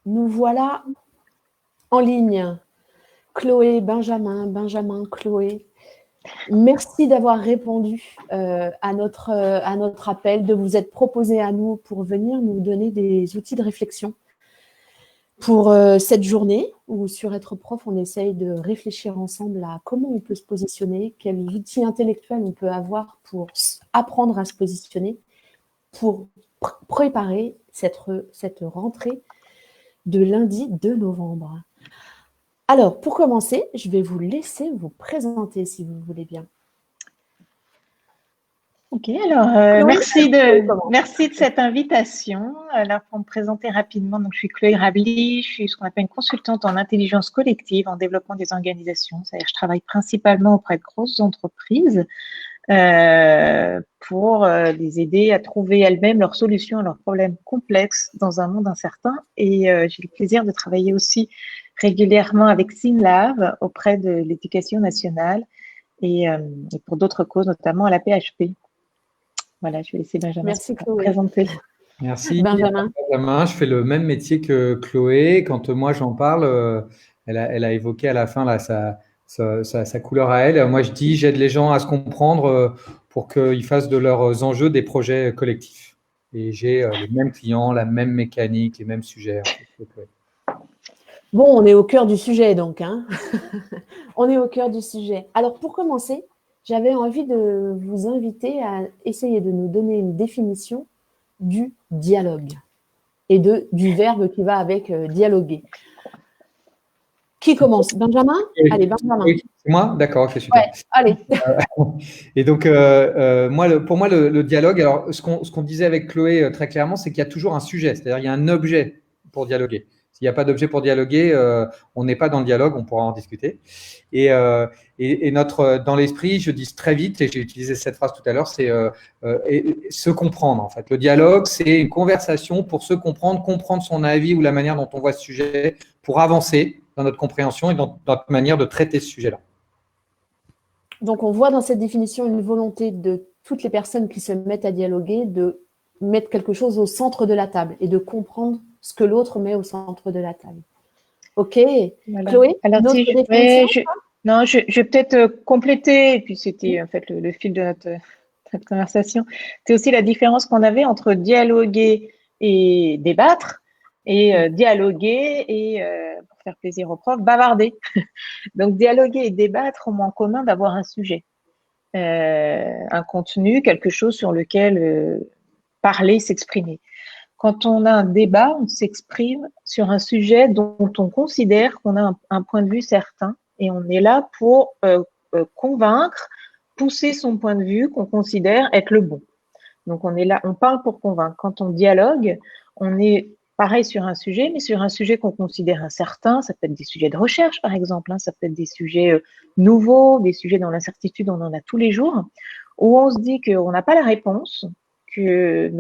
Nous voilà en ligne. Chloé, Benjamin, Chloé. Merci d'avoir répondu à notre appel, de vous être proposé à nous pour venir nous donner des outils de réflexion pour cette journée où sur Être Prof, on essaye de réfléchir ensemble à comment on peut se positionner, quels outils intellectuels on peut avoir pour apprendre à se positionner, pour préparer cette rentrée de lundi 2 novembre. Alors, pour commencer, je vais vous laisser vous présenter si vous voulez bien. Ok, alors merci de cette invitation. Alors, pour me présenter rapidement, donc, je suis Chloé Rabli, je suis ce qu'on appelle une consultante en intelligence collective, en développement des organisations. C'est-à-dire que je travaille principalement auprès de grosses entreprises pour les aider à trouver elles-mêmes leurs solutions à leurs problèmes complexes dans un monde incertain. Et j'ai le plaisir de travailler aussi régulièrement avec SynLab auprès de l'éducation nationale et pour d'autres causes, notamment à la PHP. Voilà, je vais laisser Benjamin se présenter. Merci. Benjamin, je fais le même métier que Chloé. Quand moi j'en parle, elle a évoqué à la fin là, sa couleur à elle. Moi je dis, j'aide les gens à se comprendre pour qu'ils fassent de leurs enjeux des projets collectifs. Et j'ai les mêmes clients, la même mécanique, les mêmes sujets. Bon, on est au cœur du sujet donc. Hein. On est au cœur du sujet. Alors pour commencer, j'avais envie de vous inviter à essayer de nous donner une définition du dialogue et du verbe qui va avec dialoguer. Qui commence? Benjamin? Allez, Benjamin. Oui, c'est moi? D'accord, ok, super. Ouais, allez. Et donc, pour moi, le dialogue, alors ce qu'on disait avec Chloé très clairement, c'est qu'il y a toujours un sujet, c'est-à-dire il y a un objet pour dialoguer. S'il n'y a pas d'objet pour dialoguer, on n'est pas dans le dialogue, on pourra en discuter. Et dans l'esprit, je dis très vite, et j'ai utilisé cette phrase tout à l'heure, c'est se comprendre en fait. Le dialogue, c'est une conversation pour se comprendre son avis ou la manière dont on voit ce sujet pour avancer dans notre compréhension et dans notre manière de traiter ce sujet-là. Donc, on voit dans cette définition une volonté de toutes les personnes qui se mettent à dialoguer de mettre quelque chose au centre de la table et de comprendre ce que l'autre met au centre de la table. Ok. Voilà. Chloé, alors, si je vais peut-être compléter, et puis c'était en fait le fil de notre conversation. C'est aussi la différence qu'on avait entre dialoguer et débattre, et dialoguer et, pour faire plaisir aux profs, bavarder. Donc, dialoguer et débattre ont en commun d'avoir un sujet, un contenu, quelque chose sur lequel parler, s'exprimer. Quand on a un débat, on s'exprime sur un sujet dont on considère qu'on a un point de vue certain, et on est là pour convaincre, pousser son point de vue qu'on considère être le bon. Donc, on est là, on parle pour convaincre. Quand on dialogue, on est pareil sur un sujet, mais sur un sujet qu'on considère incertain. Ça peut être des sujets de recherche, par exemple, hein, ça peut être des sujets nouveaux, des sujets dans l'incertitude, on en a tous les jours, où on se dit qu'on n'a pas la réponse, que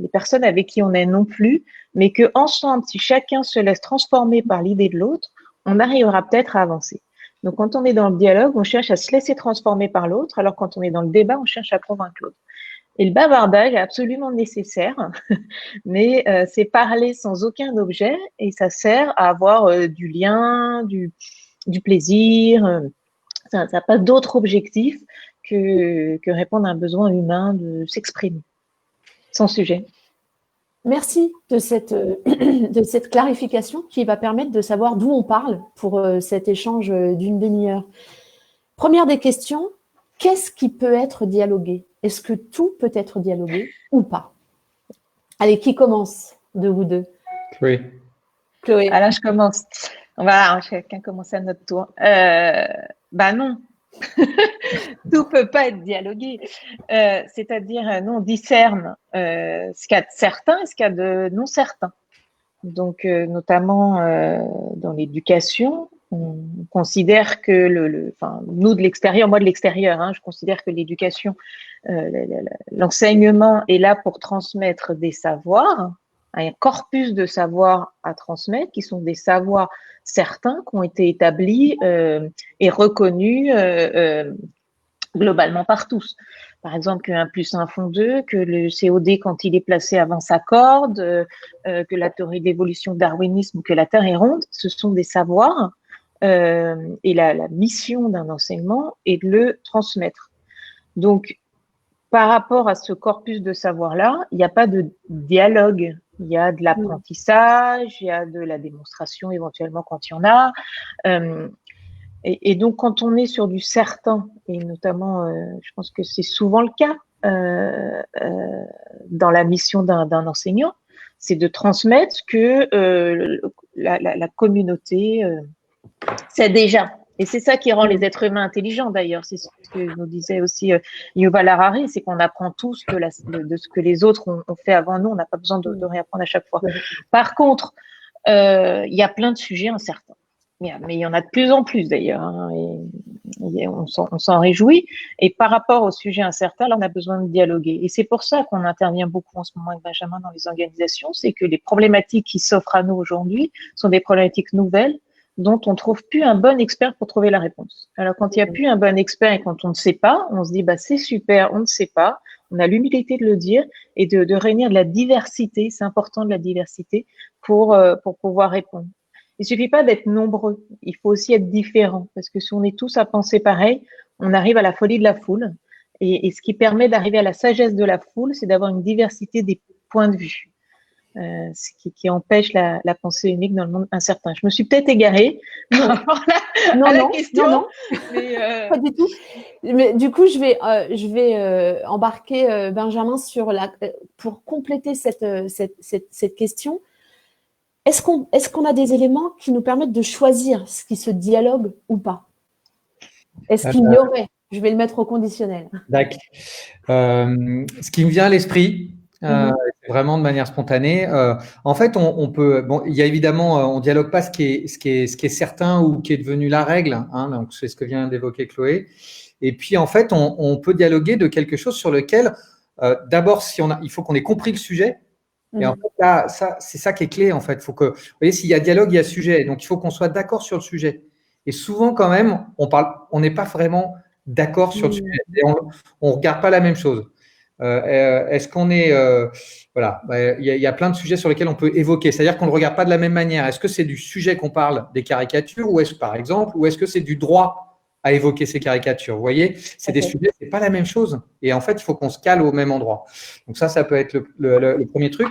les personnes avec qui on est non plus, mais que ensemble, si chacun se laisse transformer par l'idée de l'autre, on arrivera peut-être à avancer. Donc, quand on est dans le dialogue, on cherche à se laisser transformer par l'autre, alors quand on est dans le débat, on cherche à convaincre l'autre. Et le bavardage est absolument nécessaire, mais c'est parler sans aucun objet, et ça sert à avoir du lien, du plaisir. Ça n'a pas d'autre objectif que répondre à un besoin humain de s'exprimer, sans sujet. Merci de cette clarification qui va permettre de savoir d'où on parle pour cet échange d'une demi-heure. Première des questions, qu'est-ce qui peut être dialogué? Est-ce que tout peut être dialogué ou pas? Allez, qui commence de vous deux? Chloé. Chloé. Alors, je commence. On va chacun commencer à notre tour. Non. Tout peut pas être dialogué. C'est-à-dire, nous, on discerne ce qu'il y a de certain et ce qu'il y a de non certain. Donc, notamment dans l'éducation, on considère que nous de l'extérieur, moi de l'extérieur, hein, je considère que l'éducation, l'enseignement est là pour transmettre des savoirs, un corpus de savoirs à transmettre, qui sont des savoirs certains, qui ont été établis et reconnus globalement par tous. par exemple, que 1 plus 1 font 2, que le COD, quand il est placé avant sa corde, que la théorie d'évolution darwinisme, que la Terre est ronde, ce sont des savoirs. Et la mission d'un enseignement est de le transmettre. Donc, par rapport à ce corpus de savoir-là, il n'y a pas de dialogue. Il y a de l'apprentissage, il y a de la démonstration éventuellement quand il y en a. Et donc, quand on est sur du certain, et notamment, je pense que c'est souvent le cas dans la mission d'un enseignant, c'est de transmettre ce que la communauté sait déjà. Et c'est ça qui rend les êtres humains intelligents, d'ailleurs. C'est ce que nous disait aussi Yuval Harari, c'est qu'on apprend tous de ce que les autres ont fait avant nous. On n'a pas besoin de réapprendre à chaque fois. Par contre, il y a plein de sujets incertains. Mais il y en a de plus en plus, d'ailleurs. Hein, et on s'en réjouit. Et par rapport aux sujets incertains, là, on a besoin de dialoguer. Et c'est pour ça qu'on intervient beaucoup en ce moment avec Benjamin dans les organisations. C'est que les problématiques qui s'offrent à nous aujourd'hui sont des problématiques nouvelles, dont on ne trouve plus un bon expert pour trouver la réponse. Alors, quand il n'y a plus un bon expert et quand on ne sait pas, on se dit, bah, c'est super, on ne sait pas. On a l'humilité de le dire et de réunir de la diversité. C'est important de la diversité pour pouvoir répondre. Il suffit pas d'être nombreux. Il faut aussi être différent. Parce que si on est tous à penser pareil, on arrive à la folie de la foule. Et ce qui permet d'arriver à la sagesse de la foule, c'est d'avoir une diversité des points de vue. Ce qui empêche la pensée unique dans le monde incertain. Je me suis peut-être égarée à la question. Non. Mais, pas du tout. Mais du coup, je vais embarquer Benjamin pour compléter cette question. Est-ce qu'on a des éléments qui nous permettent de choisir ce qui se dialogue ou pas? Est-ce qu'il y aurait? Je vais le mettre au conditionnel. D'accord. Ce qui me vient à l'esprit, vraiment de manière spontanée. En fait, on peut. Bon, il y a évidemment, on dialogue pas ce qui est certain ou qui est devenu la règle. Hein, donc c'est ce que vient d'évoquer Chloé. Et puis en fait, on peut dialoguer de quelque chose sur lequel, d'abord, il faut qu'on ait compris le sujet. Et en fait, là, c'est ça qui est clé. En fait, faut que, vous voyez, s'il y a dialogue, il y a sujet. Donc il faut qu'on soit d'accord sur le sujet. Et souvent, quand même, on n'est pas vraiment d'accord sur le sujet. Et on regarde pas la même chose. Est-ce qu'on est voilà, il y a plein de sujets sur lesquels on peut évoquer. C'est-à-dire qu'on ne le regarde pas de la même manière. Est-ce que c'est du sujet qu'on parle des caricatures, ou par exemple, ou est-ce que c'est du droit à évoquer ces caricatures? Vous voyez, c'est des sujets, c'est pas la même chose. Et en fait, il faut qu'on se cale au même endroit. Donc ça peut être le premier truc.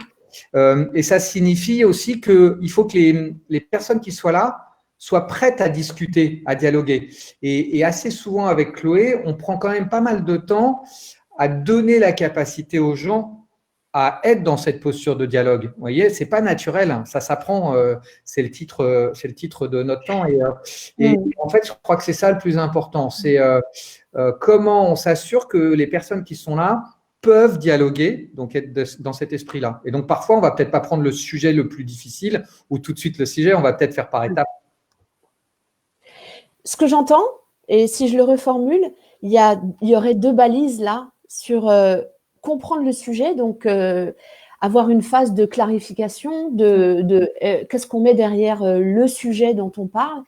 Et ça signifie aussi qu'il faut que les personnes qui soient là soient prêtes à discuter, à dialoguer. Et assez souvent avec Chloé, on prend quand même pas mal de temps à donner la capacité aux gens à être dans cette posture de dialogue. Vous voyez, c'est pas naturel, hein. Ça s'apprend. C'est le titre de notre temps. Et en fait, je crois que c'est ça le plus important. C'est comment on s'assure que les personnes qui sont là peuvent dialoguer, donc être dans cet esprit-là. Et donc parfois, on va peut-être pas prendre le sujet le plus difficile ou tout de suite le sujet. On va peut-être faire par étapes. Ce que j'entends, et si je le reformule, il y aurait 2 balises là sur comprendre le sujet, donc avoir une phase de clarification de qu'est-ce qu'on met derrière le sujet dont on parle,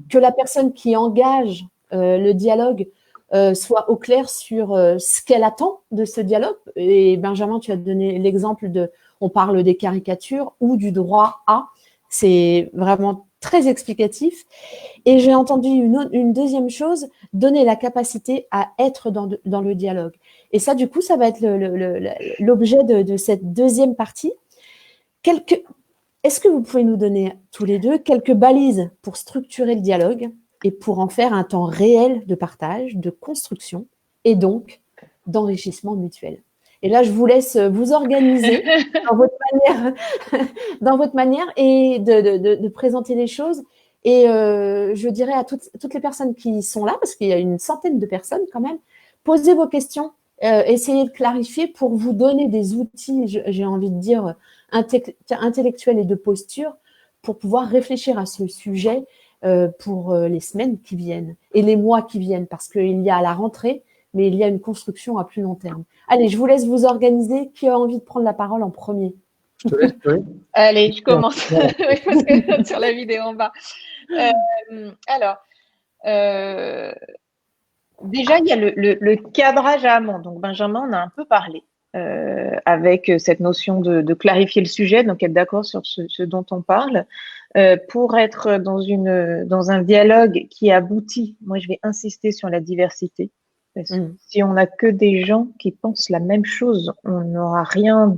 que la personne qui engage le dialogue soit au clair sur ce qu'elle attend de ce dialogue. Et Benjamin, tu as donné l'exemple on parle des caricatures ou du droit à. C'est vraiment très explicatif. Et j'ai entendu une deuxième chose, donner la capacité à être dans le dialogue. Et ça, du coup, ça va être l'objet de cette deuxième partie. Est-ce que vous pouvez nous donner tous les deux quelques balises pour structurer le dialogue et pour en faire un temps réel de partage, de construction et donc d'enrichissement mutuel? Et là, je vous laisse vous organiser dans votre manière et de présenter les choses. Et je dirais à toutes les personnes qui sont là, parce qu'il y a une centaine de personnes quand même, posez vos questions, essayez de clarifier pour vous donner des outils, j'ai envie de dire, intellectuels et de posture pour pouvoir réfléchir à ce sujet pour les semaines qui viennent et les mois qui viennent, parce qu'il y a la rentrée, mais il y a une construction à plus long terme. Allez, je vous laisse vous organiser. Qui a envie de prendre la parole en premier? Je te laisse, oui. Allez, je commence. Parce que sur la vidéo en bas. Alors, Déjà, il y a le cadrage à amont. Donc, Benjamin en a un peu parlé avec cette notion de clarifier le sujet, donc être d'accord sur ce dont on parle. Pour être dans un dialogue qui aboutit, moi, je vais insister sur la diversité. Parce que si on n'a que des gens qui pensent la même chose, on n'aura rien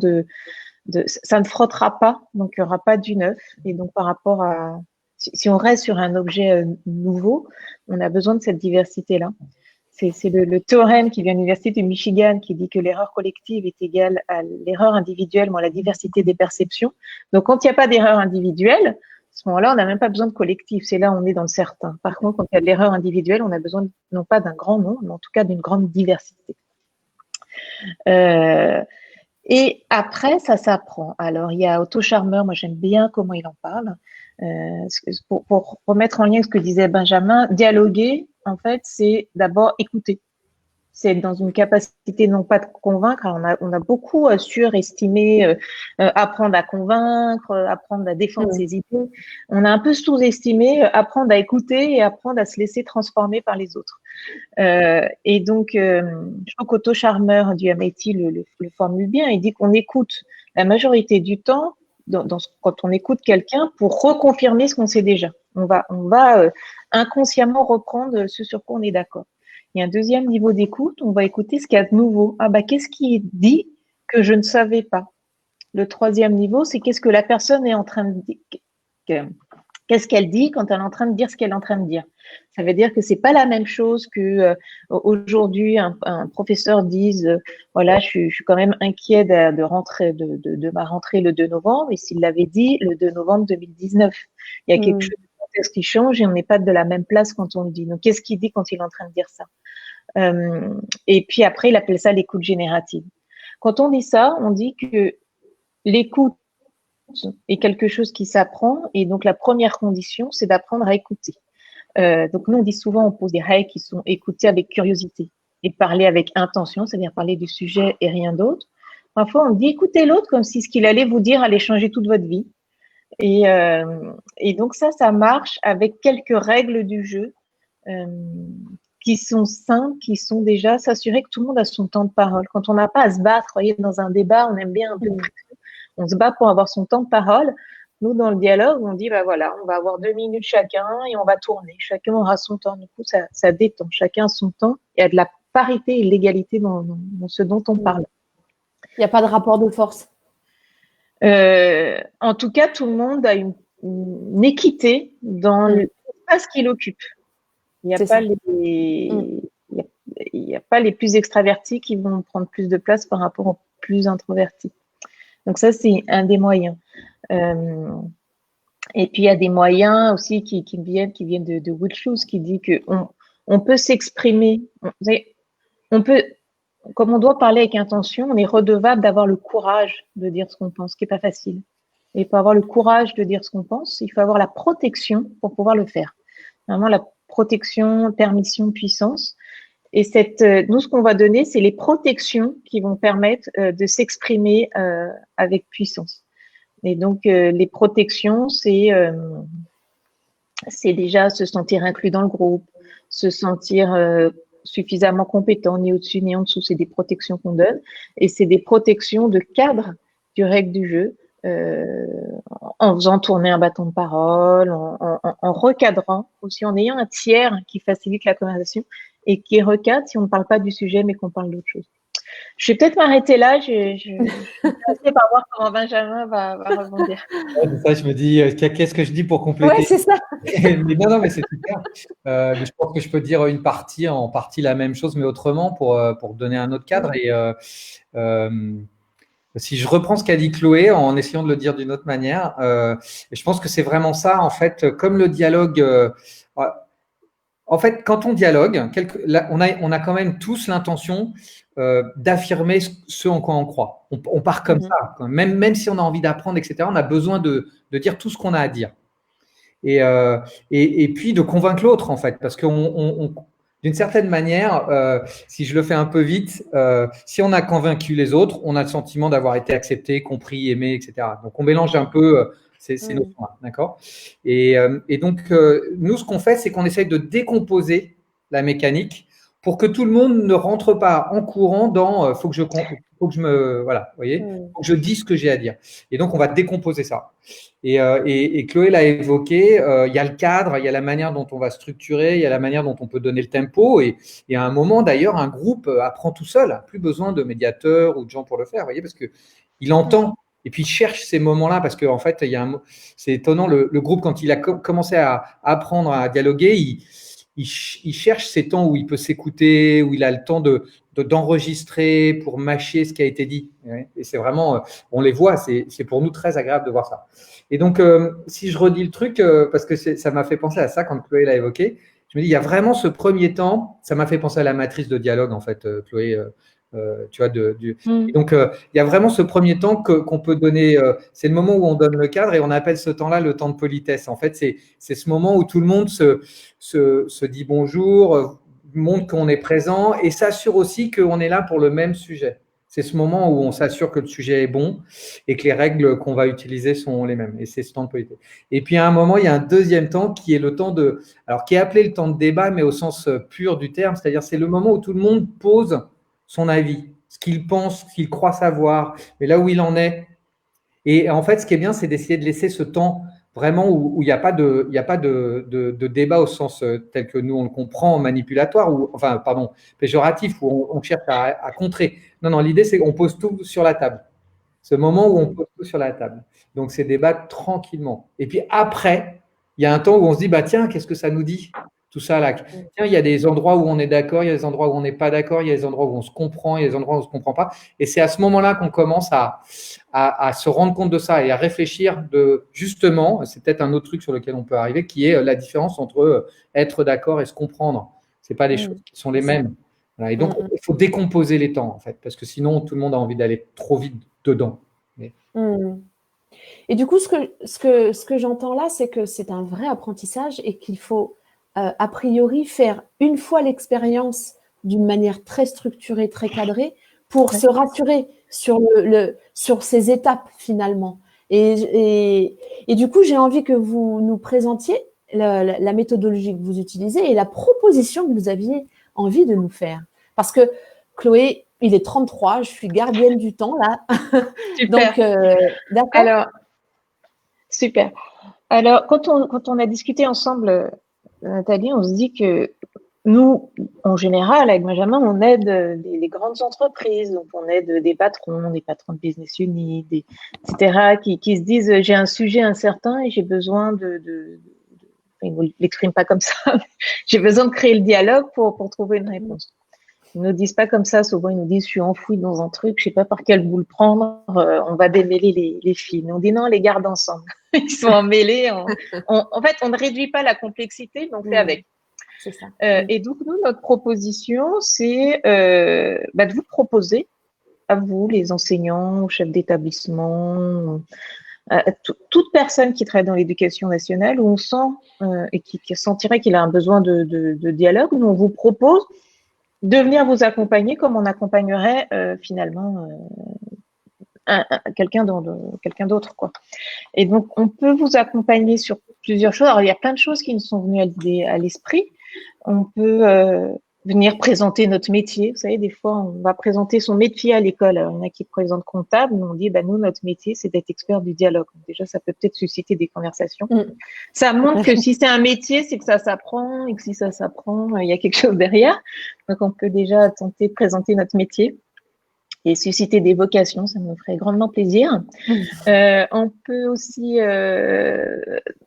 ça ne frottera pas, donc il n'y aura pas du neuf. Et donc, par rapport à, si on reste sur un objet nouveau, on a besoin de cette diversité-là. C'est le théorème qui vient de l'Université de Michigan qui dit que l'erreur collective est égale à l'erreur individuelle moins la diversité des perceptions. Donc, quand il n'y a pas d'erreur individuelle, à ce moment-là, on n'a même pas besoin de collectif. C'est là où on est dans le certain. Par contre, quand il y a de l'erreur individuelle, on a besoin non pas d'un grand nombre, mais en tout cas d'une grande diversité. Et après, ça s'apprend. Alors, il y a Otto Scharmer, moi j'aime bien comment il en parle. Pour remettre en lien ce que disait Benjamin, dialoguer, en fait, c'est d'abord écouter. C'est être dans une capacité non pas de convaincre. Alors on a beaucoup surestimé apprendre à convaincre, apprendre à défendre ses idées. On a un peu sous-estimé apprendre à écouter et apprendre à se laisser transformer par les autres. Et donc, je crois qu'Otto Scharmer du MIT le formule bien. Il dit qu'on écoute la majorité du temps quand on écoute quelqu'un pour reconfirmer ce qu'on sait déjà. On va inconsciemment reprendre ce sur quoi on est d'accord. Il y a un deuxième niveau d'écoute, on va écouter ce qu'il y a de nouveau. Ah bah, qu'est-ce qui est dit que je ne savais pas? Le troisième niveau, c'est qu'est-ce que la personne est en train de dire. Qu'est-ce qu'elle dit quand elle est en train de dire ce qu'elle est en train de dire? Ça veut dire que c'est pas la même chose que aujourd'hui un professeur dise voilà, je suis quand même inquiet de ma rentrée le 2 novembre, et s'il l'avait dit le 2 novembre 2019. Il y a quelque chose de contexte qui change et on n'est pas de la même place quand on le dit. Donc, qu'est-ce qu'il dit quand il est en train de dire ça? Et puis après, il appelle ça l'écoute générative. Quand on dit ça, on dit que l'écoute est quelque chose qui s'apprend, et donc la première condition, c'est d'apprendre à écouter. Donc nous, on dit souvent, on pose des règles qui sont écoutées avec curiosité et parler avec intention, c'est-à-dire parler du sujet et rien d'autre. Parfois, on dit écoutez l'autre comme si ce qu'il allait vous dire allait changer toute votre vie. Et donc ça marche avec quelques règles du jeu qui sont simples, qui sont déjà s'assurer que tout le monde a son temps de parole. Quand on n'a pas à se battre, voyez, dans un débat, on aime bien un peu on se bat pour avoir son temps de parole. Nous, dans le dialogue, on dit, bah voilà, on va avoir 2 minutes chacun et on va tourner. Chacun aura son temps. Du coup, ça détend. Chacun a son temps. Il y a de la parité et l'égalité dans ce dont on parle. Il n'y a pas de rapport de force. En tout cas, tout le monde a une équité dans l'espace qu'il occupe. Il n'y a pas les plus extravertis qui vont prendre plus de place par rapport aux plus introvertis. Donc ça, c'est un des moyens. Et puis, il y a des moyens aussi qui viennent de Will Schultz, qui dit qu'on peut s'exprimer. On peut, comme on doit parler avec intention, on est redevable d'avoir le courage de dire ce qu'on pense, ce qui n'est pas facile. Et pour avoir le courage de dire ce qu'on pense, il faut avoir la protection pour pouvoir le faire. Vraiment la protection, permission, puissance. Et nous, ce qu'on va donner, c'est les protections qui vont permettre de s'exprimer avec puissance. Et donc, les protections, c'est déjà se sentir inclus dans le groupe, se sentir suffisamment compétent, ni au-dessus ni en dessous. C'est des protections qu'on donne. Et c'est des protections de cadre du règle du jeu, en faisant tourner un bâton de parole, en recadrant, aussi en ayant un tiers qui facilite la conversation et qui recadre si on ne parle pas du sujet mais qu'on parle d'autre chose. Je vais peut-être m'arrêter là. Je suis intéressée par voir comment Benjamin va rebondir. Ouais, ça, je me dis, qu'est-ce que je dis pour compléter? Ouais, c'est ça. Mais non, mais c'est super. Mais je pense que je peux dire en partie la même chose, mais autrement pour donner un autre cadre. Et si je reprends ce qu'a dit Chloé en essayant de le dire d'une autre manière, je pense que c'est vraiment ça, en fait, comme le dialogue. En fait, quand on dialogue, on a quand même tous l'intention d'affirmer ce en quoi on croit. On part comme ça. Même si on a envie d'apprendre, etc., on a besoin de dire tout ce qu'on a à dire. Et puis de convaincre l'autre, en fait. Parce que d'une certaine manière, si je le fais un peu vite, si on a convaincu les autres, on a le sentiment d'avoir été accepté, compris, aimé, etc. Donc, on mélange un peu ces notions-là, d'accord ? Et donc, nous, ce qu'on fait, c'est qu'on essaye de décomposer la mécanique pour que tout le monde ne rentre pas en courant dans faut que je me voilà, vous voyez, faut que je dise ce que j'ai à dire. Et donc on va décomposer ça. Et Chloé l'a évoqué, il y a le cadre, il y a la manière dont on va structurer, il y a la manière dont on peut donner le tempo. Et à un moment d'ailleurs, un groupe apprend tout seul, plus besoin de médiateurs ou de gens pour le faire, vous voyez, parce que il entend. Et puis, il cherche ces moments-là parce qu'en fait, c'est étonnant, le groupe, quand il a commencé à apprendre à dialoguer, il cherche ces temps où il peut s'écouter, où il a le temps d'enregistrer pour mâcher ce qui a été dit. Et c'est vraiment, on les voit, c'est pour nous très agréable de voir ça. Et donc, si je redis le truc, parce que ça m'a fait penser à ça quand Chloé l'a évoqué, je me dis, il y a vraiment ce premier temps, ça m'a fait penser à la matrice de dialogue, en fait, Chloé, tu vois, Et donc, il y a vraiment ce premier temps qu'on peut donner, c'est le moment où on donne le cadre et on appelle ce temps-là le temps de politesse. En fait, c'est ce moment où tout le monde se dit bonjour, montre qu'on est présent et s'assure aussi qu'on est là pour le même sujet. C'est ce moment où on s'assure que le sujet est bon et que les règles qu'on va utiliser sont les mêmes. Et c'est ce temps de politesse. Et puis à un moment, il y a un deuxième temps qui est le temps alors qui est appelé le temps de débat, mais au sens pur du terme, c'est-à-dire c'est le moment où tout le monde pose son avis, ce qu'il pense, ce qu'il croit savoir, mais là où il en est. Et en fait, ce qui est bien, c'est d'essayer de laisser ce temps vraiment où il n'y a pas de débat au sens tel que nous on le comprend, manipulatoire, péjoratif, où on cherche à contrer. Non, l'idée, c'est qu'on pose tout sur la table. Ce moment où on pose tout sur la table. Donc, c'est débattre tranquillement. Et puis après, il y a un temps où on se dit, bah tiens, qu'est-ce que ça nous dit tout ça là. Tiens, il y a des endroits où on est d'accord, il y a des endroits où on n'est pas d'accord, il y a des endroits où on se comprend, il y a des endroits où on ne se comprend pas. Et c'est à ce moment-là qu'on commence à se rendre compte de ça et à réfléchir justement, c'est peut-être un autre truc sur lequel on peut arriver, qui est la différence entre être d'accord et se comprendre. Ce n'est pas des choses qui sont les mêmes. Voilà. Et donc, il faut décomposer les temps, en fait, parce que sinon, tout le monde a envie d'aller trop vite dedans. Et du coup, ce que j'entends là, c'est que c'est un vrai apprentissage et qu'il faut a priori faire une fois l'expérience d'une manière très structurée, très cadrée, pour se rassurer sur ces étapes finalement. Et du coup, j'ai envie que vous nous présentiez la méthodologie que vous utilisez et la proposition que vous aviez envie de nous faire. Parce que Chloé, il est 33, je suis gardienne du temps là. Super. Donc, d'accord. Alors, super. Alors, quand on a discuté ensemble, Nathalie, on se dit que nous, en général, avec Benjamin, on aide les grandes entreprises, donc on aide des patrons de business unit, etc., qui se disent j'ai un sujet incertain et j'ai besoin ils ne l'expriment pas comme ça, mais j'ai besoin de créer le dialogue pour trouver une réponse. Ils ne nous disent pas comme ça, souvent ils nous disent je suis enfoui dans un truc, je ne sais pas par quel bout le prendre, on va démêler les fils. Mais on dit non, les garde ensemble. Ils sont emmêlés. En fait, on ne réduit pas la complexité, mais on fait avec. C'est ça. Et donc, nous, notre proposition, c'est de vous proposer, à vous, les enseignants, chefs d'établissement, toute personne qui travaille dans l'éducation nationale, où on sent et qui sentirait qu'il a un besoin de dialogue, nous, on vous propose de venir vous accompagner comme on accompagnerait finalement quelqu'un d'autre, quoi. Et donc, on peut vous accompagner sur plusieurs choses. Alors, il y a plein de choses qui nous sont venues à l'esprit. On peut venir présenter notre métier. Vous savez, des fois, on va présenter son métier à l'école. Alors, il y en a qui présentent comptable, mais on dit, nous, notre métier, c'est d'être expert du dialogue. Donc, déjà, ça peut peut-être susciter des conversations. Ça montre que si c'est un métier, c'est que ça s'apprend, et que si ça s'apprend, il y a quelque chose derrière. Donc, on peut déjà tenter de présenter notre métier et susciter des vocations, ça me ferait grandement plaisir. On peut aussi,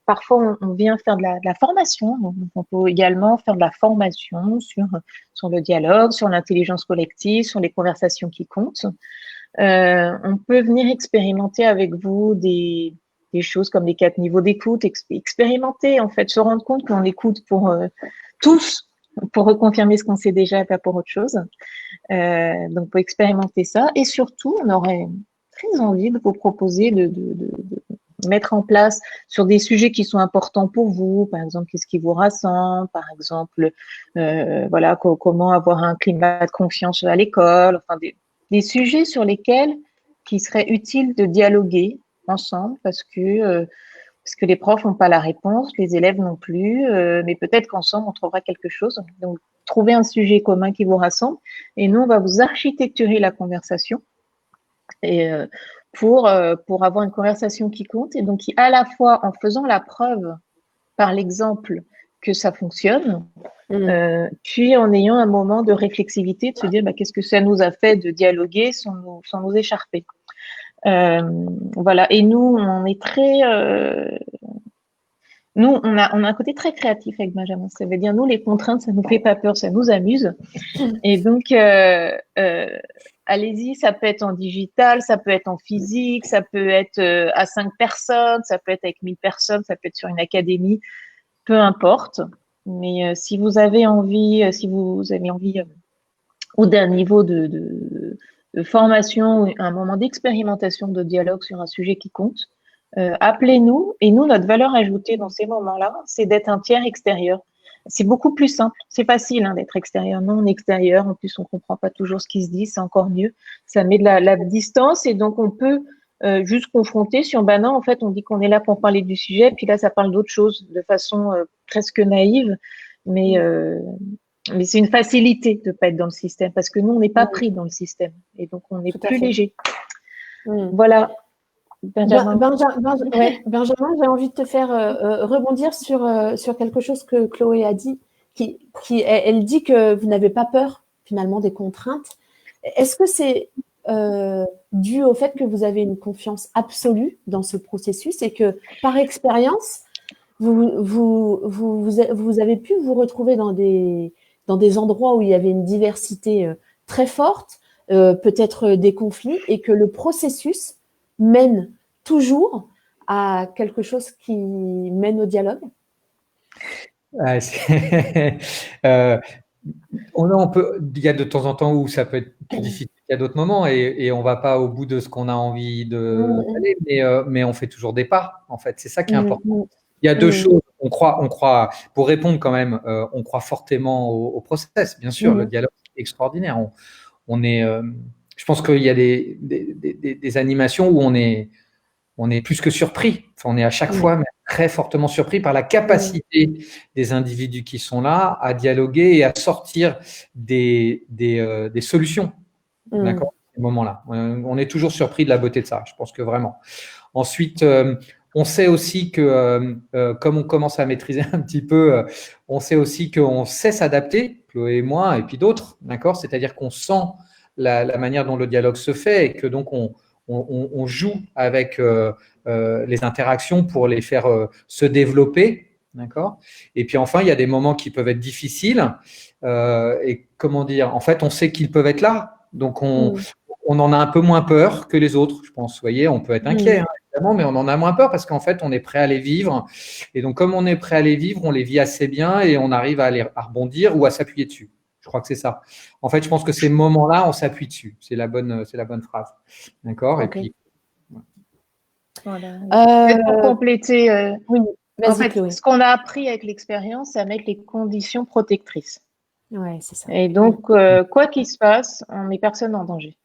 parfois, on vient faire de la formation. Donc, on peut également faire de la formation sur le dialogue, sur l'intelligence collective, sur les conversations qui comptent. On peut venir expérimenter avec vous des choses comme les 4 niveaux d'écoute, expérimenter, en fait, se rendre compte qu'on écoute pour tous, pour reconfirmer ce qu'on sait déjà et pas pour autre chose. Donc, pour expérimenter ça. Et surtout, on aurait très envie de vous proposer de mettre en place sur des sujets qui sont importants pour vous, par exemple, qu'est-ce qui vous rassemble, par exemple, comment avoir un climat de confiance à l'école, enfin, des sujets sur lesquels il serait utile de dialoguer ensemble parce que les profs n'ont pas la réponse, les élèves non plus, mais peut-être qu'ensemble, on trouvera quelque chose. Donc, trouver un sujet commun qui vous rassemble. Et nous, on va vous architecturer la conversation et, pour avoir une conversation qui compte. Et donc, qui, à la fois, en faisant la preuve par l'exemple que ça fonctionne, puis en ayant un moment de réflexivité, de se dire qu'est-ce que ça nous a fait de dialoguer sans nous écharper. Voilà. Et nous, on est très... nous, on a un côté très créatif avec Benjamin. Ça veut dire, nous, les contraintes, ça nous fait pas peur, ça nous amuse. Et donc, allez-y, ça peut être en digital, ça peut être en physique, ça peut être à 5 personnes, ça peut être avec 1000 personnes, ça peut être sur une académie, peu importe. Mais si vous avez envie, ou d'un niveau de formation, un moment d'expérimentation, de dialogue sur un sujet qui compte, appelez-nous. Et nous, notre valeur ajoutée dans ces moments-là, c'est d'être un tiers extérieur. C'est beaucoup plus simple. C'est facile d'être extérieur. Non, on est extérieur. En plus, on comprend pas toujours ce qui se dit. C'est encore mieux. Ça met de la distance et donc on peut juste confronter sur non, en fait, on dit qu'on est là pour parler du sujet, puis là, ça parle d'autre chose de façon presque naïve, mais c'est une facilité de pas être dans le système parce que nous, on n'est pas pris dans le système et donc on est plus léger. Voilà. Benjamin, j'ai envie de te faire rebondir sur quelque chose que Chloé a dit. Elle dit que vous n'avez pas peur finalement des contraintes. Est-ce que c'est dû au fait que vous avez une confiance absolue dans ce processus et que par expérience, vous avez pu vous retrouver dans des endroits où il y avait une diversité très forte, peut-être des conflits, et que le processus mène toujours à quelque chose qui mène au dialogue? Il y a de temps en temps où ça peut être plus difficile, il y a d'autres moments et on ne va pas au bout de ce qu'on a envie d'aller, mais on fait toujours des pas, en fait. C'est ça qui est important. Il y a deux choses. On croit, pour répondre quand même, on croit fortement au process. Bien sûr, le dialogue est extraordinaire. Je pense qu'il y a des animations où on est plus que surpris. Enfin, on est à chaque fois très fortement surpris par la capacité des individus qui sont là à dialoguer et à sortir des solutions. D'accord, à ce moment-là. On est toujours surpris de la beauté de ça. Je pense que vraiment. Ensuite, on sait aussi que, comme on commence à maîtriser un petit peu, on sait aussi qu'on sait s'adapter, Chloé et moi, et puis d'autres, d'accord. C'est-à-dire qu'on sent la manière dont le dialogue se fait et que donc on joue avec les interactions pour les faire se développer, d'accord. Et puis enfin, il y a des moments qui peuvent être difficiles et comment dire, en fait, on sait qu'ils peuvent être là, donc on en a un peu moins peur que les autres, je pense. Vous voyez, on peut être inquiet, évidemment, mais on en a moins peur parce qu'en fait, on est prêt à les vivre. Et donc, comme on est prêt à les vivre, on les vit assez bien et on arrive à rebondir ou à s'appuyer dessus. Je crois que c'est ça. En fait, je pense que ces moments-là, on s'appuie dessus. C'est la bonne phrase. D'accord. Okay. Et puis, voilà. Pour compléter, en fait, ce qu'on a appris avec l'expérience, c'est à mettre les conditions protectrices. Ouais, c'est ça. Et donc, quoi qu'il se passe, on met personne en danger.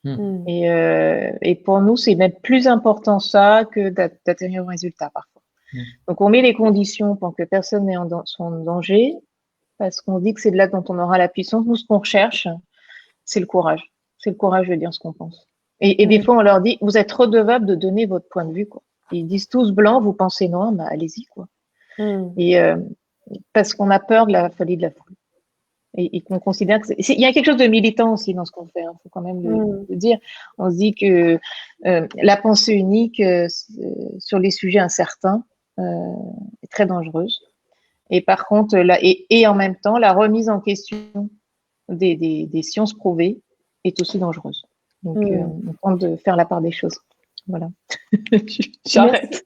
Et pour nous, c'est même plus important ça que d'atteindre au résultat parfois. Donc, on met les conditions pour que personne ne soit en danger, parce qu'on dit que c'est de là dont on aura la puissance. Nous, ce qu'on recherche, c'est le courage. C'est le courage de dire ce qu'on pense. Et des fois, on leur dit, vous êtes redevable de donner votre point de vue, quoi. Ils disent tous blanc, vous pensez noir, bah, allez-y, quoi. Et parce qu'on a peur de la folie de la foule. Et qu'on considère que il y a quelque chose de militant aussi dans ce qu'on fait, faut quand même le dire. On se dit que la pensée unique sur les sujets incertains est très dangereuse. Et par contre, et en même temps, la remise en question des sciences prouvées est aussi dangereuse. Donc, on tente de faire la part des choses. Voilà. J'arrête.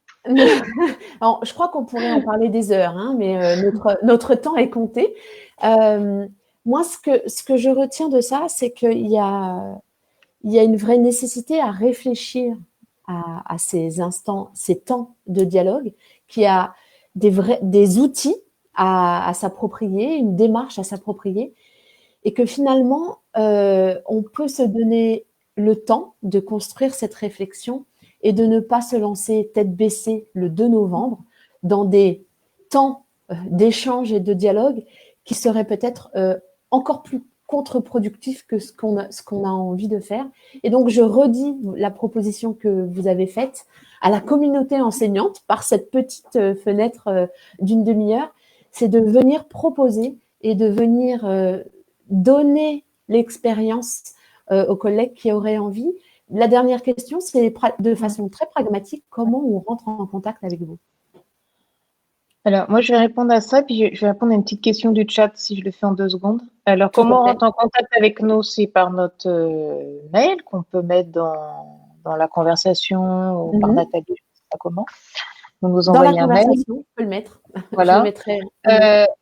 Alors, je crois qu'on pourrait en parler des heures, hein, mais notre temps est compté. Moi, ce que je retiens de ça, c'est qu'il y a une vraie nécessité à réfléchir à ces instants, ces temps de dialogue, qui a des outils à s'approprier, une démarche à s'approprier, et que finalement, on peut se donner le temps de construire cette réflexion et de ne pas se lancer tête baissée le 2 novembre dans des temps d'échange et de dialogue qui serait peut-être encore plus contre-productif que ce qu'on a envie de faire. Et donc, je redis la proposition que vous avez faite à la communauté enseignante par cette petite fenêtre d'une demi-heure, c'est de venir proposer et de venir donner l'expérience aux collègues qui auraient envie. La dernière question, c'est de façon très pragmatique, comment on rentre en contact avec vous? Alors, moi, je vais répondre à ça, puis je vais répondre à une petite question du chat si je le fais en 2 secondes. Alors, comment on rentre en contact avec nous? C'est par notre mail qu'on peut mettre dans la conversation ou par Nathalie, je ne sais pas comment. Vous nous envoyez un mail. Dans la conversation, je peux le mettre. Voilà. Je le mettrai.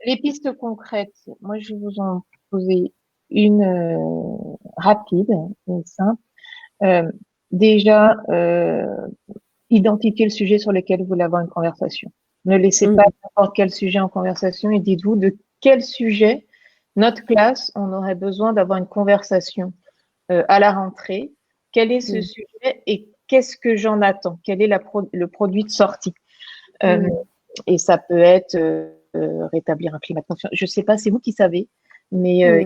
Les pistes concrètes, moi, je vais vous en poser une rapide et simple. Déjà, identifier le sujet sur lequel vous voulez avoir une conversation. Ne laissez pas n'importe quel sujet en conversation et dites-vous de quel sujet notre classe, on aurait besoin d'avoir une conversation à la rentrée. Quel est ce sujet et qu'est-ce que j'en attends? Quel est le produit de sortie? Et ça peut être rétablir un climat de confiance. Je ne sais pas, c'est vous qui savez, mais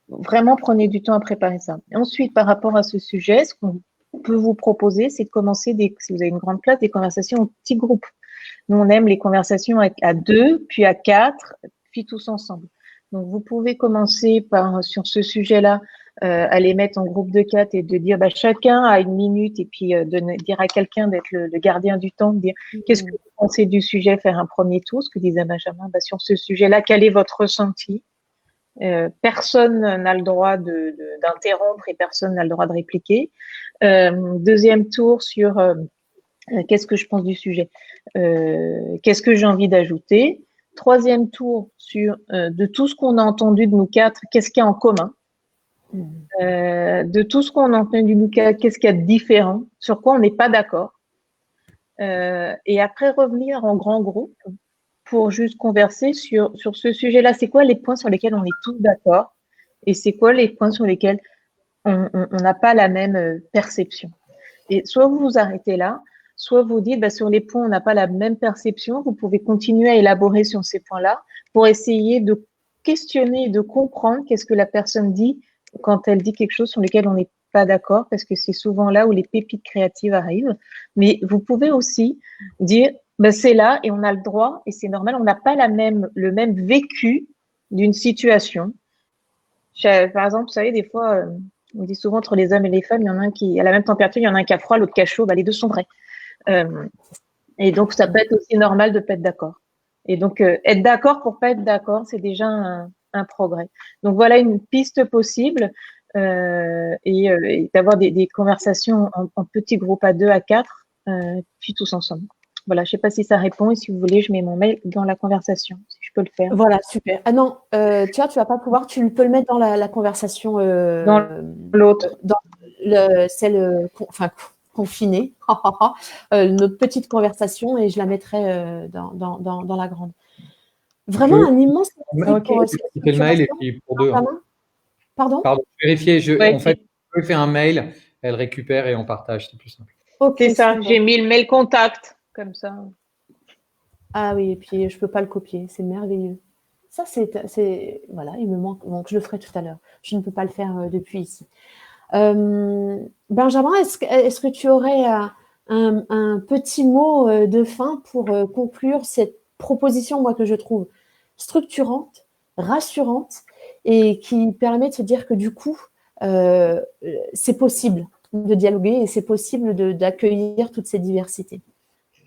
vraiment prenez du temps à préparer ça. Et ensuite, par rapport à ce sujet, ce qu'on peut vous proposer, c'est de commencer, si vous avez une grande classe, des conversations en petits groupes. Nous, on aime les conversations à 2, puis à 4, puis tous ensemble. Donc, vous pouvez commencer sur ce sujet-là, à les mettre en groupe de 4 et de dire chacun a 1 minute et puis de dire à quelqu'un d'être le gardien du temps, de dire qu'est-ce que vous pensez du sujet, faire un premier tour, ce que disait Benjamin, sur ce sujet-là, quel est votre ressenti? Personne n'a le droit d'interrompre et personne n'a le droit de répliquer. Deuxième tour sur qu'est-ce que je pense du sujet, qu'est-ce que j'ai envie d'ajouter. Troisième tour sur de tout ce qu'on a entendu de nous 4, qu'est-ce qu'il y a en commun. De tout ce qu'on a entendu de nous 4, qu'est-ce qu'il y a de différent, sur quoi on n'est pas d'accord. Et après revenir en grand groupe pour juste converser sur ce sujet-là. C'est quoi les points sur lesquels on est tous d'accord et c'est quoi les points sur lesquels on n'a pas la même perception. Et soit vous vous arrêtez là, soit vous dites sur les points où on n'a pas la même perception, vous pouvez continuer à élaborer sur ces points-là pour essayer de questionner et de comprendre qu'est-ce que la personne dit quand elle dit quelque chose sur lequel on n'est pas d'accord, parce que c'est souvent là où les pépites créatives arrivent. Mais vous pouvez aussi dire c'est là et on a le droit et c'est normal, on n'a pas le même vécu d'une situation. Par exemple, vous savez, des fois, on dit souvent entre les hommes et les femmes, il y en a un qui a la même température, il y en a un qui a froid, l'autre qui a chaud, les deux sont vrais. Et donc, ça peut être aussi normal de ne pas être d'accord. Et donc, être d'accord pour pas être d'accord, c'est déjà un progrès. Donc, voilà une piste possible et d'avoir des conversations en petits groupes à 2, à 4, puis tous ensemble. Voilà, je ne sais pas si ça répond et si vous voulez, je mets mon mail dans la conversation, si je peux le faire. Voilà, super. Ah non, tu vas pas pouvoir, tu peux le mettre dans la conversation. Dans l'autre. Dans celle confinée, notre petite conversation et je la mettrai dans la grande. Vraiment un immense merci pour le mail et puis pour 2. Pardon, vérifier. En fait, je fais un mail, elle récupère et on partage, c'est plus simple. C'est ça, j'ai mis le mail contact, comme ça. Ah oui, et puis je ne peux pas le copier, c'est merveilleux. Ça, voilà, il me manque, donc je le ferai tout à l'heure. Je ne peux pas le faire depuis ici. Benjamin, est-ce que tu aurais un petit mot de fin pour conclure cette proposition, moi, que je trouve structurante, rassurante et qui permet de se dire que du coup, c'est possible de dialoguer et c'est possible d'accueillir toutes ces diversités.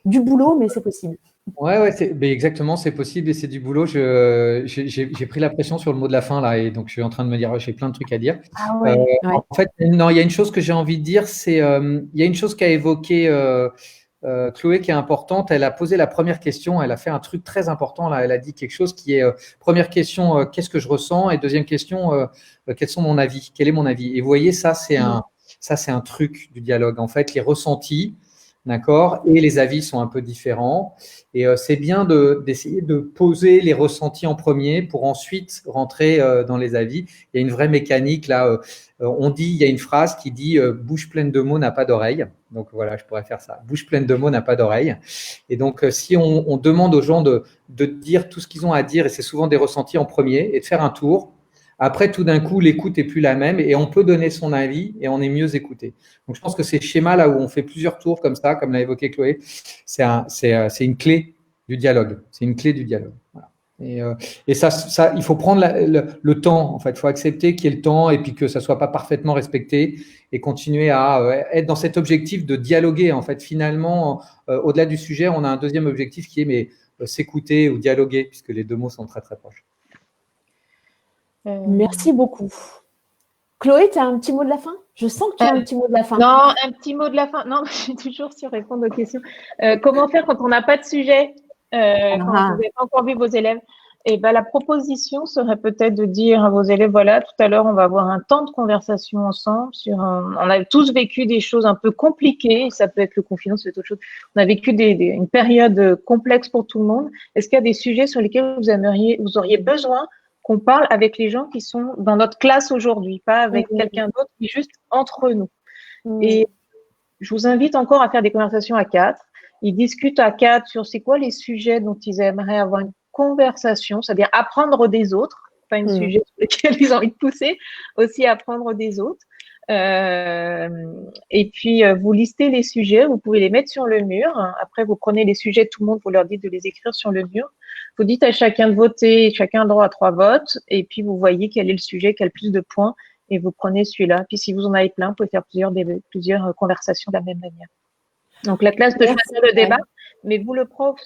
Du boulot, mais c'est possible. Ouais, exactement, c'est possible et c'est du boulot. J'ai pris la pression sur le mot de la fin là et donc je suis en train de me dire j'ai plein de trucs à dire. Ah ouais, En fait, non, il y a une chose que j'ai envie de dire, c'est il y a une chose qu'a évoquée Chloé qui est importante. Elle a posé la première question, elle a fait un truc très important là. Elle a dit quelque chose qui est première question, qu'est-ce que je ressens, et deuxième question, quels sont mon avis, quel est mon avis. Et vous voyez, ça c'est un truc du dialogue. En fait, les ressentis. d'accord, et les avis sont un peu différents. Et c'est bien d'essayer de poser les ressentis en premier pour ensuite rentrer dans les avis. Il y a une vraie mécanique là. Il y a une phrase qui dit bouche pleine de mots n'a pas d'oreille. Donc voilà, je pourrais faire ça. Bouche pleine de mots n'a pas d'oreille. Et donc, si on demande aux gens de dire tout ce qu'ils ont à dire, et c'est souvent des ressentis en premier, et de faire un tour. Après, tout d'un coup, l'écoute est plus la même et on peut donner son avis et on est mieux écouté. Donc, je pense que ces schémas-là où on fait plusieurs tours comme ça, comme l'a évoqué Chloé, c'est une clé du dialogue. C'est une clé du dialogue. Voilà. Et ça, il faut prendre le temps. En fait, il faut accepter qu'il y ait le temps et puis que ça soit pas parfaitement respecté et continuer à être dans cet objectif de dialoguer. En fait, finalement, au-delà du sujet, on a un deuxième objectif qui est s'écouter ou dialoguer, puisque les deux mots sont très très proches. Merci beaucoup. Chloé, tu as un petit mot de la fin? Je sens que tu as un petit mot de la fin. Non, un petit mot de la fin. Non, je suis toujours sur répondre aux questions. Comment faire quand on n'a pas de sujet, quand vous n'avez pas encore vu vos élèves? Et ben, la proposition serait peut-être de dire à vos élèves, voilà, tout à l'heure, on va avoir un temps de conversation ensemble on a tous vécu des choses un peu compliquées, ça peut être le confinement, c'est autre chose. On a vécu une période complexe pour tout le monde. Est-ce qu'il y a des sujets sur lesquels vous auriez besoin qu'on parle avec les gens qui sont dans notre classe aujourd'hui, pas avec quelqu'un d'autre, mais juste entre nous. Et je vous invite encore à faire des conversations à 4. Ils discutent à 4 sur c'est quoi les sujets dont ils aimeraient avoir une conversation, c'est-à-dire apprendre des autres, pas un sujet sur lequel ils ont envie de pousser, aussi apprendre des autres. Et puis, vous listez les sujets, vous pouvez les mettre sur le mur. Après, vous prenez les sujets de tout le monde, vous leur dites de les écrire sur le mur. Vous dites à chacun de voter, chacun a droit à 3 votes, et puis vous voyez quel est le sujet qui a le plus de points, et vous prenez celui-là. Puis si vous en avez plein, vous pouvez faire plusieurs conversations de la même manière. Donc la classe peut choisir le débat, mais vous, le prof,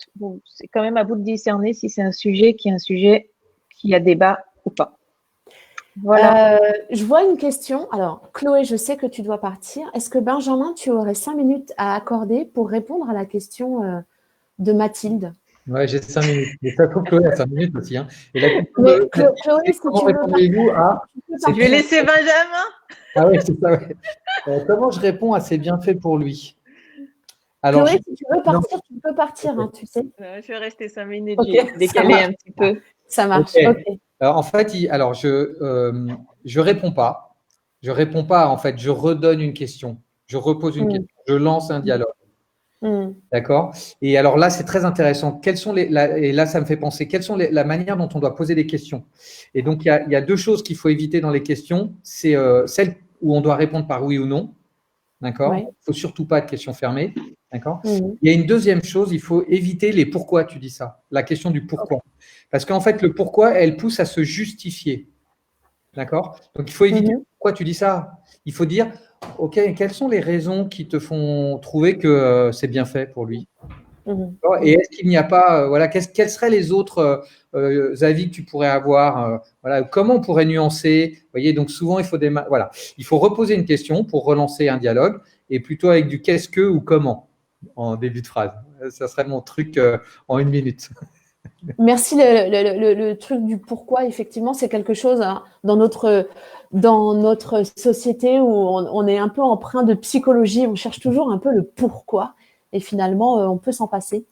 c'est quand même à vous de discerner si c'est un sujet qui a débat ou pas. Voilà. Je vois une question. Alors, Chloé, je sais que tu dois partir. Est-ce que Benjamin, tu aurais 5 minutes à accorder pour répondre à la question de Mathilde? Ouais, j'ai 5 minutes. Mais ça trouve Chloé a 5 minutes aussi. Hein. Et la question Chloé, si comment tu répondez-vous à… Je vais laisser Benjamin. Ah oui, c'est ça. Ouais. Comment je réponds à ces bienfaits pour lui? Alors, Chloé, si tu veux partir, tu peux partir, hein, tu sais. Je vais rester 5 minutes, décaler un petit peu. Ça marche. Okay. En fait, je réponds pas. Je réponds pas. En fait, je redonne une question. Je repose une question. Je lance un dialogue. D'accord. Et alors là, c'est très intéressant. Quelles sont et là, ça me fait penser. Quelles sont la manière dont on doit poser des questions? Et donc, il y a 2 choses qu'il faut éviter dans les questions. C'est celle où on doit répondre par oui ou non. D'accord. Il ne faut surtout pas de questions fermées. D'accord. Il y a une deuxième chose, il faut éviter les pourquoi tu dis ça. La question du pourquoi. Parce qu'en fait, le pourquoi, elle pousse à se justifier. D'accord. Donc, il faut éviter pourquoi tu dis ça. Il faut dire, OK, quelles sont les raisons qui te font trouver que c'est bien fait pour lui? Et est-ce qu'il n'y a pas, quels seraient les autres avis que tu pourrais avoir? Comment on pourrait nuancer? Vous voyez, donc souvent, il faut reposer une question pour relancer un dialogue et plutôt avec du qu'est-ce que ou comment en début de phrase. Ça serait mon truc en 1 minute. Merci. Le truc du pourquoi, effectivement, c'est quelque chose dans notre société où on est un peu empreint de psychologie. On cherche toujours un peu le pourquoi et finalement, on peut s'en passer.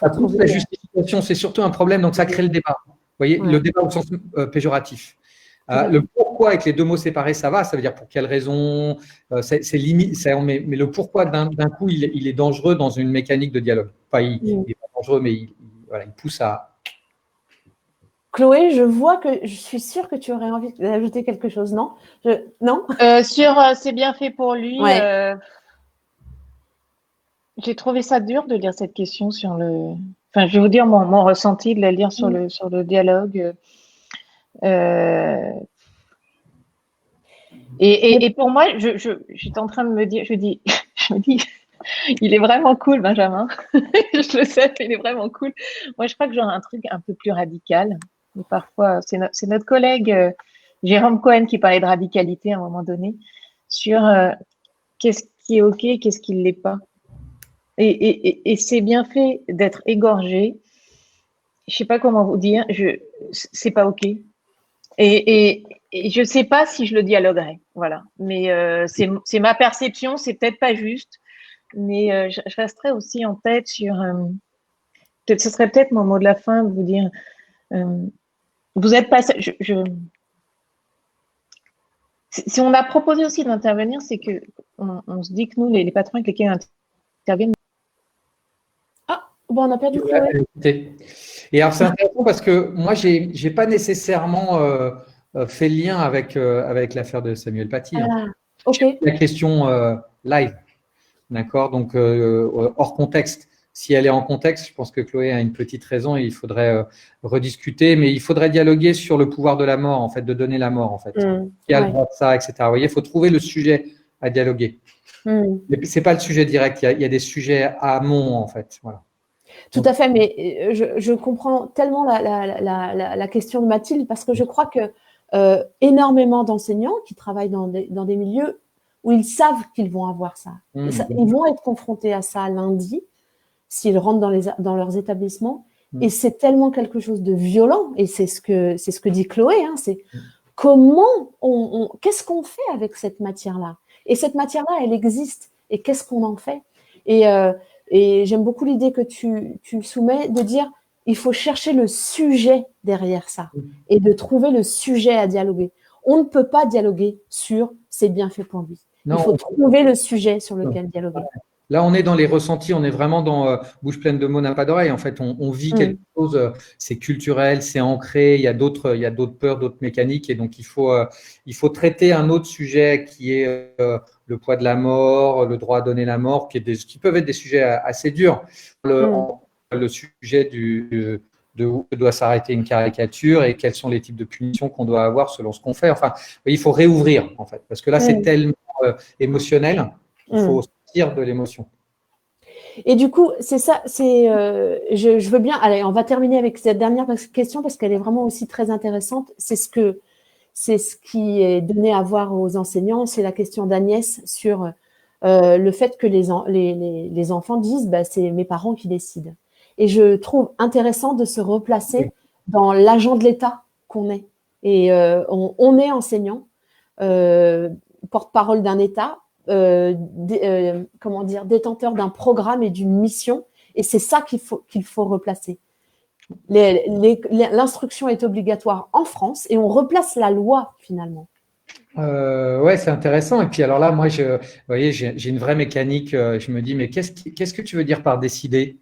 La justification, c'est surtout un problème, donc ça crée le débat. Vous voyez, le débat au sens péjoratif. Le pourquoi avec les 2 mots séparés, ça va. Ça veut dire pour quelle raison, c'est limite. Mais le pourquoi, d'un coup, il est dangereux dans une mécanique de dialogue. Enfin, il n'est pas dangereux, mais il pousse à… Chloé, je vois que je suis sûre que tu aurais envie d'ajouter quelque chose, non? Non? C'est bien fait pour lui. J'ai trouvé ça dur de lire cette question sur le… Enfin, je vais vous dire mon ressenti de la lire sur le dialogue. Et pour moi, j'étais en train de me dire, je me dis, il est vraiment cool, Benjamin. Je le sais, il est vraiment cool. Moi, je crois que j'aurais un truc un peu plus radical. Mais parfois, c'est notre collègue Jérôme Cohen qui parlait de radicalité à un moment donné sur qu'est-ce qui est OK, qu'est-ce qui ne l'est pas. Et c'est bien fait d'être égorgé. Je ne sais pas comment vous dire, c'est pas OK. Et je ne sais pas si je le dialoguerai, voilà. Mais c'est ma perception, c'est peut-être pas juste. mais je resterai aussi en tête sur… ce serait peut-être mon mot de la fin de vous dire… vous êtes pas… si on a proposé aussi d'intervenir, c'est que on se dit que nous, les patrons avec lesquels on intervient… Ah, bon, on a perdu Chloé. Et alors, c'est intéressant parce que moi, j'ai pas nécessairement fait le lien avec l'affaire de Samuel Paty. Ah, ok. La question live, d'accord, donc hors contexte. Si elle est en contexte, je pense que Chloé a une petite raison et il faudrait rediscuter, mais il faudrait dialoguer sur le pouvoir de la mort, en fait, de donner la mort, en fait. Qui a le droit de ça, etc. Vous voyez, il faut trouver le sujet à dialoguer. Mais c'est pas le sujet direct, il y a des sujets amont, en fait. Voilà. Tout à fait, mais je comprends tellement la question de Mathilde parce que je crois que énormément d'enseignants qui travaillent dans des milieux où ils savent qu'ils vont avoir ça. Ils vont être confrontés à ça lundi s'ils rentrent dans leurs établissements. Et c'est tellement quelque chose de violent. Et c'est ce que dit Chloé. Hein, c'est comment qu'est-ce qu'on fait avec cette matière-là? Et cette matière-là, elle existe. Et qu'est-ce qu'on en fait? Et j'aime beaucoup l'idée que tu soumets de dire il faut chercher le sujet derrière ça et de trouver le sujet à dialoguer. On ne peut pas dialoguer sur c'est bien fait pour lui. Il faut trouver le sujet sur lequel dialoguer. Là, on est dans les ressentis, on est vraiment dans bouche pleine de mots, n'a pas d'oreille. En fait, on vit quelque chose, c'est culturel, c'est ancré, il y a d'autres peurs, d'autres mécaniques. Et donc, il faut traiter un autre sujet qui est le poids de la mort, le droit à donner la mort, qui peuvent être des sujets assez durs. Le sujet de où doit s'arrêter une caricature et quels sont les types de punitions qu'on doit avoir selon ce qu'on fait. Enfin, il faut réouvrir, en fait, parce que là, c'est tellement émotionnel, il faut sortir de l'émotion. Et du coup, c'est ça, je veux bien, allez, on va terminer avec cette dernière question parce qu'elle est vraiment aussi très intéressante. C'est ce qui est donné à voir aux enseignants, c'est la question d'Agnès sur le fait que les enfants disent c'est mes parents qui décident. Et je trouve intéressant de se replacer dans l'agent de l'État qu'on est. Et on est enseignant, porte-parole d'un État, détenteur d'un programme et d'une mission. Et c'est ça qu'il faut replacer. L'instruction est obligatoire en France et on replace la loi finalement. Ouais, c'est intéressant. Et puis alors là, moi, vous voyez, j'ai une vraie mécanique. Je me dis, mais qu'est-ce que tu veux dire par décider?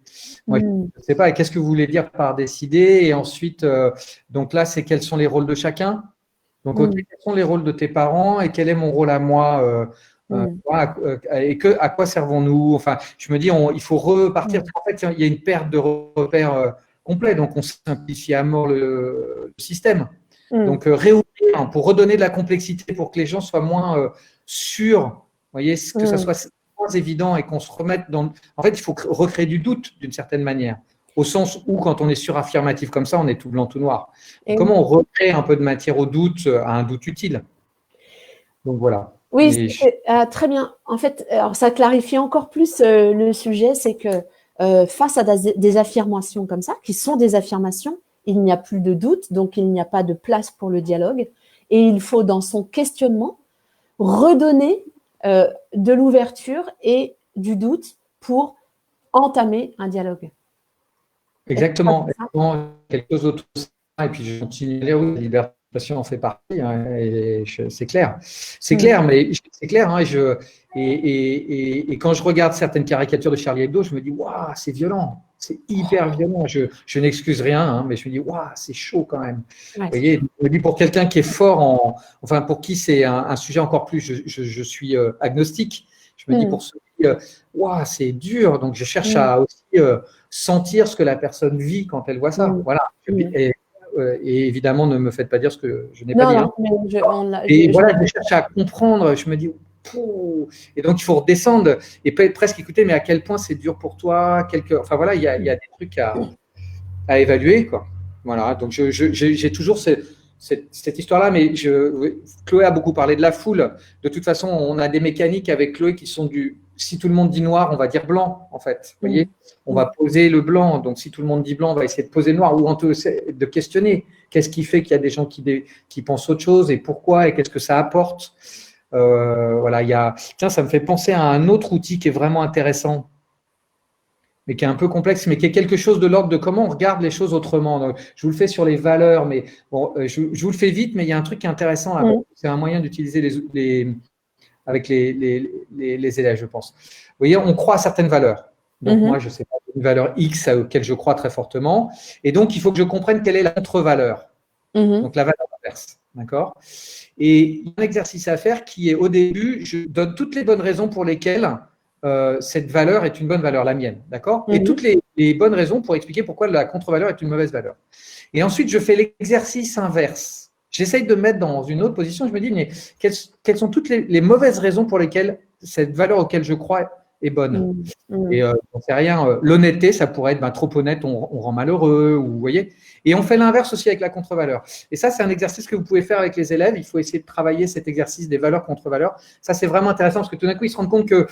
Moi, je ne sais pas. Qu'est-ce que vous voulez dire par décider? Et ensuite, donc là, c'est quels sont les rôles de chacun? Donc, quels sont les rôles de tes parents et quel est mon rôle à moi? Et à quoi servons-nous? Enfin, je me dis, il faut repartir. En fait, il y a une perte de repères complet. Donc, on simplifie à mort le système. Donc, réouvrir pour redonner de la complexité pour que les gens soient moins sûrs, vous voyez, que ça soit moins évident et qu'on se remette dans… En fait, il faut recréer du doute d'une certaine manière, au sens où quand on est suraffirmatif comme ça, on est tout blanc, tout noir. Comment on recrée un peu de matière au doute, à un doute utile? Donc, voilà. Oui, très bien. En fait, alors ça clarifie encore plus le sujet, c'est que face à des affirmations comme ça, qui sont des affirmations, il n'y a plus de doute, donc il n'y a pas de place pour le dialogue. Et il faut, dans son questionnement, redonner de l'ouverture et du doute pour entamer un dialogue. Exactement. Quelque chose d'autre. Et puis, je continue à lire, oui, la libération en fait partie, hein, et c'est clair. C'est clair, mais c'est clair. Hein, et quand je regarde certaines caricatures de Charlie Hebdo, je me dis, waouh, c'est violent. C'est hyper violent. Je n'excuse rien, hein, mais je me dis, waouh, c'est chaud quand même. Vous voyez, je me dis, pour quelqu'un qui est fort enfin, pour qui c'est un sujet encore plus, je suis agnostique. Je me dis, pour ceux qui, waouh, c'est dur. Donc, je cherche à aussi sentir ce que la personne vit quand elle voit ça. Voilà. Et évidemment, ne me faites pas dire ce que je n'ai pas dit. Hein. Je cherche à comprendre. Je me dis, et donc il faut redescendre et presque écouter, mais à quel point c'est dur pour toi. Enfin voilà, il y a des trucs à évaluer, quoi. Voilà. Donc j'ai toujours cette histoire-là, mais Chloé a beaucoup parlé de la foule. De toute façon, on a des mécaniques avec Chloé qui sont si tout le monde dit noir, on va dire blanc, en fait. Vous voyez, on va poser le blanc. Donc, si tout le monde dit blanc, on va essayer de poser noir ou de questionner. Qu'est-ce qui fait qu'il y a des gens qui pensent autre chose et pourquoi et qu'est-ce que ça apporte? Voilà, tiens, ça me fait penser à un autre outil qui est vraiment intéressant, mais qui est un peu complexe, mais qui est quelque chose de l'ordre de comment on regarde les choses autrement. Donc, je vous le fais sur les valeurs, mais bon, je vous le fais vite, mais il y a un truc qui est intéressant là. C'est un moyen d'utiliser avec les élèves, je pense. Vous voyez, on croit à certaines valeurs. Donc, moi, je sais pas, une valeur X auquel je crois très fortement. Et donc, il faut que je comprenne quelle est la contre-valeur. Donc, la valeur inverse. D'accord ? Et il y a un exercice à faire qui est, au début, je donne toutes les bonnes raisons pour lesquelles cette valeur est une bonne valeur, la mienne. D'accord ? Et toutes les bonnes raisons pour expliquer pourquoi la contre-valeur est une mauvaise valeur. Et ensuite, je fais l'exercice inverse. J'essaye de me mettre dans une autre position. Je me dis, mais quelles sont toutes les mauvaises raisons pour lesquelles cette valeur auquel je crois est bonne. Et on sait rien. L'honnêteté, ça pourrait être trop honnête, on rend malheureux, ou, vous voyez. Et on fait l'inverse aussi avec la contre-valeur. Et ça, c'est un exercice que vous pouvez faire avec les élèves. Il faut essayer de travailler cet exercice des valeurs contre-valeurs. Ça, c'est vraiment intéressant parce que tout d'un coup, ils se rendent compte que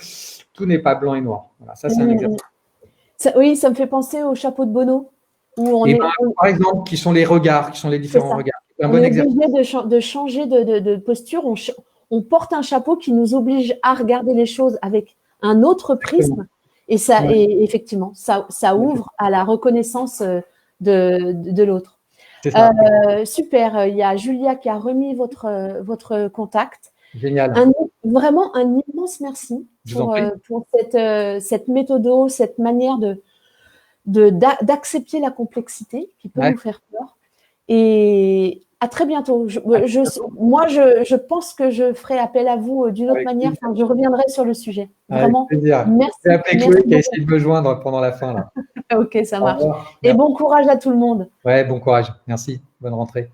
tout n'est pas blanc et noir. Voilà, ça, c'est un exercice. Oui, ça me fait penser au chapeau de Bono. Par exemple, qui sont les regards, qui sont les différents regards. On est obligé de changer de posture. On porte un chapeau qui nous oblige à regarder les choses avec un autre prisme. Et ça, et effectivement, ça ouvre à la reconnaissance de l'autre. Super. Il y a Julia qui a remis votre contact. Génial. Vraiment un immense merci pour cette méthode, cette manière d'accepter la complexité qui peut nous faire peur. Et à très bientôt. Moi, je pense que je ferai appel à vous d'une autre manière. Enfin, je reviendrai sur le sujet. Vraiment. Merci. J'ai appelé Chloé qui a essayé de me joindre pendant la fin. Là. Ok, ça marche. Et bon courage à tout le monde. Ouais, bon courage. Merci. Bonne rentrée.